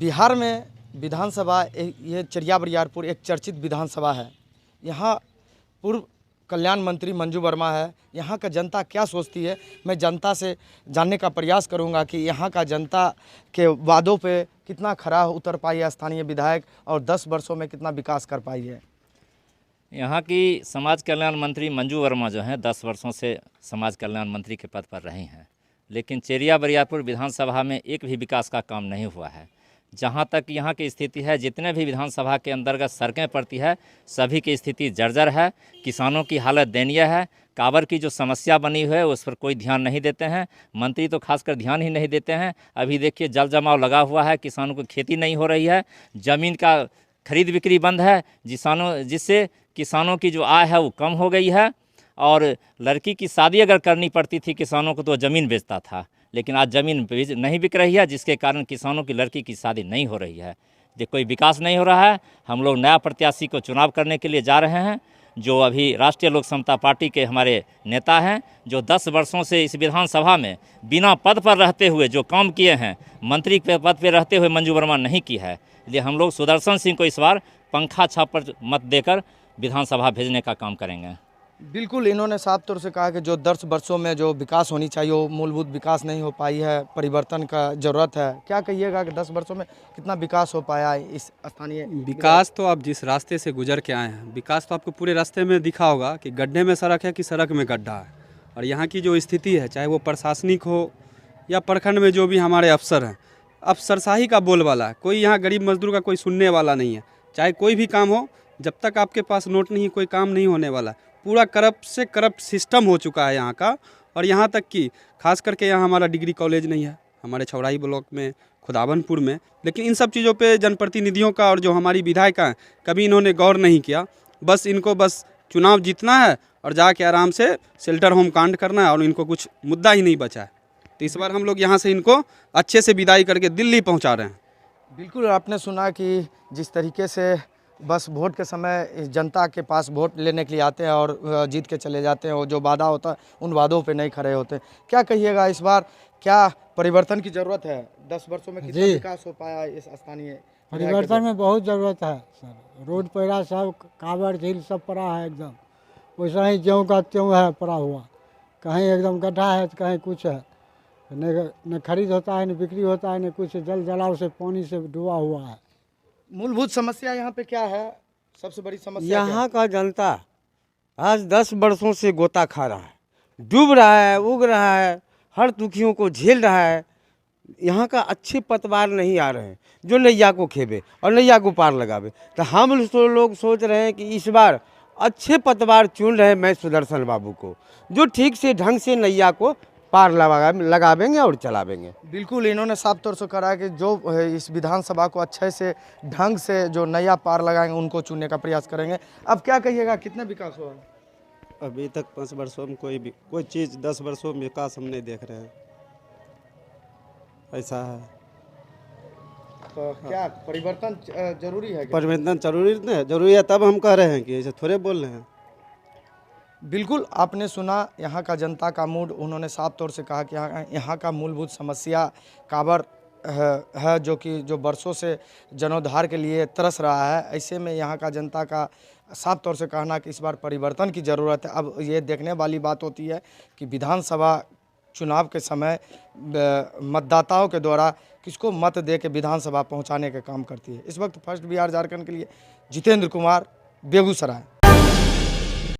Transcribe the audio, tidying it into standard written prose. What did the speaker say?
बिहार में विधानसभा ये चरिया बरियारपुर एक चर्चित विधानसभा है। यहाँ पूर्व कल्याण मंत्री मंजू वर्मा है। यहाँ का जनता क्या सोचती है, मैं जनता से जानने का प्रयास करूँगा कि यहाँ का जनता के वादों पे कितना खरा उतर पाई है स्थानीय विधायक और 10 वर्षों में कितना विकास कर पाई है। यहाँ की समाज कल्याण मंत्री मंजू वर्मा जो हैं 10 वर्षों से समाज कल्याण मंत्री के पद पर रही हैं, लेकिन चेरिया बरियारपुर विधानसभा में एक भी विकास का काम नहीं हुआ है। जहाँ तक यहाँ की स्थिति है, जितने भी विधानसभा के अंतर्गत सड़कें पड़ती है सभी की स्थिति जर्जर है। किसानों की हालत दयनीय है। काबर की जो समस्या बनी हुई है उस पर कोई ध्यान नहीं देते हैं। मंत्री तो खासकर ध्यान ही नहीं देते हैं। अभी देखिए जल जमाव लगा हुआ है, किसानों को खेती नहीं हो रही है, ज़मीन का खरीद बिक्री बंद है, जिससे किसानों की जो आय है वो कम हो गई है। और लड़की की शादी अगर करनी पड़ती थी किसानों को तो ज़मीन बेचता था, लेकिन आज ज़मीन नहीं बिक रही है, जिसके कारण किसानों की लड़की की शादी नहीं हो रही है। जो कोई विकास नहीं हो रहा है। हम लोग नया प्रत्याशी को चुनाव करने के लिए जा रहे हैं, जो अभी राष्ट्रीय लोक समता पार्टी के हमारे नेता हैं, जो 10 वर्षों से इस विधानसभा में बिना पद पर रहते हुए जो काम किए हैं, मंत्री के पद पर रहते हुए मंजू वर्मा नहीं की है। इसलिए हम लोग सुदर्शन सिंह को इस बार पंखा छाप पर मत देकर विधानसभा भेजने का काम करेंगे। बिल्कुल, इन्होंने साफ तौर से कहा कि जो 10 वर्षों में जो विकास होनी चाहिए वो मूलभूत विकास नहीं हो पाई है, परिवर्तन का ज़रूरत है। क्या कहिएगा कि 10 वर्षों में कितना विकास हो पाया है इस स्थानीय विकास? तो आप जिस रास्ते से गुजर के आए हैं, विकास तो आपको पूरे रास्ते में दिखा होगा कि गड्ढे में सड़क है कि सड़क में गड्ढा है। और यहाँ की जो स्थिति है, चाहे वो प्रशासनिक हो या प्रखंड में जो भी हमारे अफसर हैं, अफसरशाही का बोलबाला है। कोई यहाँ गरीब मजदूर का कोई सुनने वाला नहीं है। चाहे कोई भी काम हो, जब तक आपके पास नोट नहीं, कोई काम नहीं होने वाला। पूरा करप्ट से करप्ट सिस्टम हो चुका है यहाँ का। और यहाँ तक कि खास करके यहाँ हमारा डिग्री कॉलेज नहीं है, हमारे छौड़ाई ब्लॉक में, खुदावनपुर में। लेकिन इन सब चीज़ों पे जनप्रतिनिधियों का और जो हमारी विधायिका हैं, कभी इन्होंने गौर नहीं किया। बस इनको बस चुनाव जीतना है और जाके आराम से शेल्टर होम कांड करना है, और इनको कुछ मुद्दा ही नहीं बचा है। तो इस बार हम लोग यहाँ से इनको अच्छे से विदाई करके दिल्ली पहुँचा रहे हैं। बिल्कुल, आपने सुना कि जिस तरीके से बस वोट के समय जनता के पास वोट लेने के लिए आते हैं और जीत के चले जाते हैं, और जो वादा होता है उन वादों पे नहीं खड़े होते। क्या कहिएगा, इस बार क्या परिवर्तन की ज़रूरत है? 10 वर्षों में कितना विकास हो पाया इस स्थानीय? परिवर्तन में बहुत ज़रूरत है सर। रोड पैरा सब कांवर झील सब पड़ा है एकदम, वैसा ही ज्यों का त्यों है पड़ा हुआ। कहीं एकदम गड्ढा है तो कहीं कुछ है, न खरीद होता है, न बिक्री होता है, न कुछ। जल जलाव से पानी से डूबा हुआ है। मूलभूत समस्या यहाँ पे क्या है? सबसे बड़ी समस्या यहाँ का जनता आज 10 वर्षों से गोता खा रहा है, डूब रहा है, उग रहा है, हर दुखियों को झेल रहा है। यहाँ का अच्छे पतवार नहीं आ रहे हैं जो नैया को खेबे और नैया को पार लगावे। तो हम लोग सोच रहे हैं कि इस बार अच्छे पतवार चुन रहे हैं मैं सुदर्शन बाबू को, जो ठीक से ढंग से नैया को पार लगावेंगे और चलावेंगे। बिल्कुल, इन्होंने साफ तौर से कहा है कि जो इस विधानसभा को अच्छे से ढंग से जो नया पार लगाएंगे उनको चुनने का प्रयास करेंगे। अब क्या कहिएगा, कितना विकास हुआ? अभी तक 5 वर्षों में कोई चीज़ 10 वर्षों में विकास हम नहीं देख रहे हैं। ऐसा है। तो क्या परिवर्तन जरूरी है? परिवर्तन जरूरी है, तब हम कह रहे हैं कि ऐसे थोड़े बोल रहे हैं। बिल्कुल, आपने सुना यहाँ का जनता का मूड। उन्होंने साफ तौर से कहा कि यहाँ का मूलभूत समस्या काबर है, जो वर्षों से जनोद्धार के लिए तरस रहा है। ऐसे में यहाँ का जनता का साफ तौर से कहना कि इस बार परिवर्तन की ज़रूरत है। अब ये देखने वाली बात होती है कि विधानसभा चुनाव के समय मतदाताओं के द्वारा किसको मत दे के विधानसभा पहुँचाने का काम करती है। इस वक्त फर्स्ट बिहार झारखंड के लिए जितेंद्र कुमार, बेगूसराय।